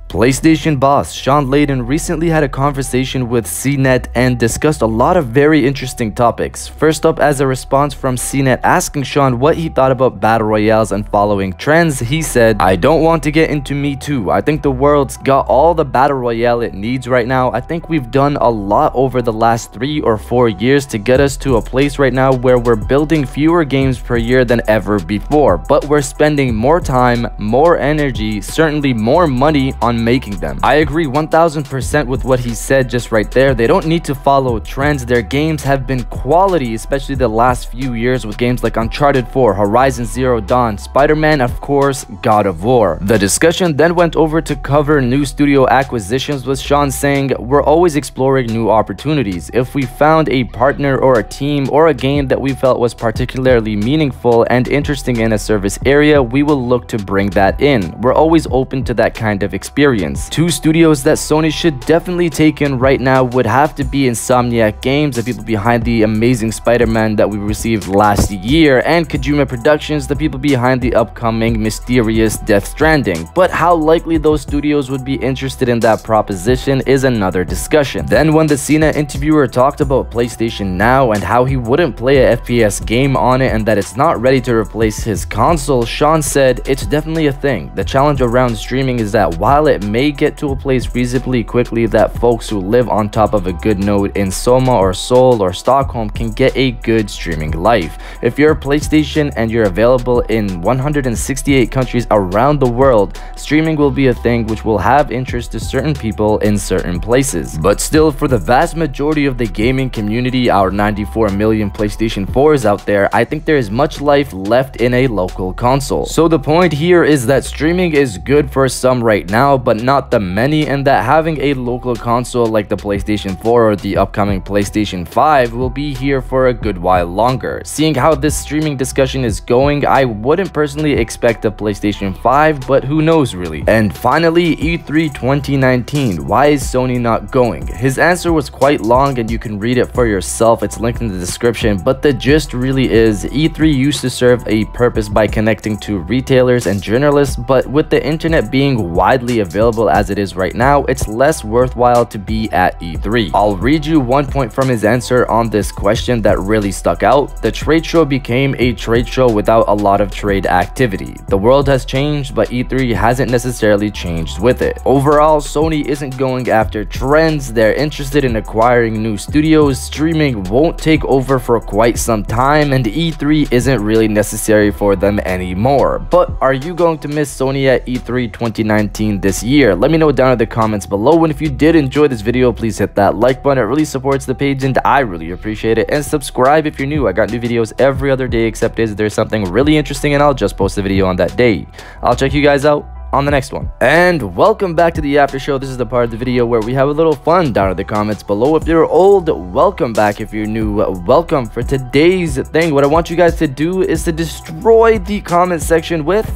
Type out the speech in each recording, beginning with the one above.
PlayStation boss Sean Layden recently had a conversation with CNET and discussed a lot of very interesting topics. First up, as a response from CNET asking Sean what he thought about battle royales and following trends, he said, "I don't want to get into Me Too. I think the world's got all the battle royale it needs right now. I think we've done a lot over the last 3 or 4 years to get us to a place right now where we're building fewer games per year than ever before, but we're spending more time, more energy, certainly more money on making them." I agree 1000% with what he said just right there. They don't need to follow trends. Their games have been quality, especially the last few years with games like Uncharted 4, Horizon Zero Dawn, Spider-Man, of course, God of War. The discussion then went over to cover new studio acquisitions, with Sean saying, "We're always exploring new opportunities. If we found a partner or a team or a game that we felt was particularly meaningful and interesting in a service area, we will look to bring that in. We're always open to that kind of experience." Two studios that Sony should definitely take in right now would have to be Insomniac Games, the people behind the amazing Spider-Man that we received last year, and Kojima Productions, the people behind the upcoming mysterious Death Stranding. But how likely those studios would be interested in that proposition is another discussion. Then when the CNET interviewer talked about PlayStation Now and how he wouldn't play a FPS game on it and that it's not ready to replace his console, Sean said, "It's definitely a thing. The challenge around streaming is that while it may get to a place reasonably quickly that folks who live on top of a good node in Soma or Seoul or Stockholm can get a good streaming life. If you're a PlayStation and you're available in 168 countries around the world, streaming will be a thing which will have interest to certain people in certain places. But still, for the vast majority of the gaming community, our 94 million PlayStation 4s out there, I think there is much life left in a local console." So the point here is that streaming is good for some right now, but not the many, and that having a local console like the PlayStation 4 or the upcoming PlayStation 5 will be here for a good while longer. Seeing how this streaming discussion is going, I wouldn't personally expect a PlayStation 5, but who knows really. And finally, E3 2019. Why is Sony not going? His answer was quite long and you can read it for yourself. It's linked in the description, but the gist really is E3 used to serve a purpose by connecting to retailers and journalists, but with the internet being widely available as it is right now, it's less worthwhile to be at E3. I'll read you one point from his answer on this question that really stuck out. "The trade show became a trade show without a lot of trade activity. The world has changed, but E3 hasn't necessarily changed with it. Overall, Sony isn't going after trends. They're interested in acquiring new studios. Streaming won't take over for quite some time, and E3 isn't really necessary for them anymore." But are you going to miss Sony at E3 2019 this year? Let me know down in the comments below, and if you did enjoy this video, please hit that like button. It really supports the page and I really appreciate it. And subscribe if you're new. I got new videos every other day except days there's something really interesting and I'll just post a video on that day. I'll check you guys out on the next one. And welcome back to the after show. This is the part of the video where we have a little fun down in the comments below. If you're old, welcome back. If you're new, welcome. For today's thing, what I want you guys to do is to destroy the comment section with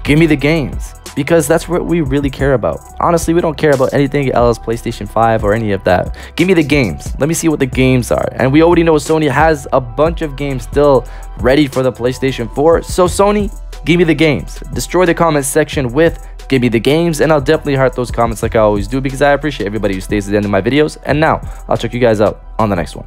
"Give me the games," because that's what we really care about. Honestly, we don't care about anything else, PlayStation 5 or any of that. Give me the games. Let me see what the games are. And we already know Sony has a bunch of games still ready for the PlayStation 4. So Sony, give me the games. Destroy the comment section with "Give me the games," and I'll definitely heart those comments like I always do, because I appreciate everybody who stays to the end of my videos. And now I'll check you guys out on the next one.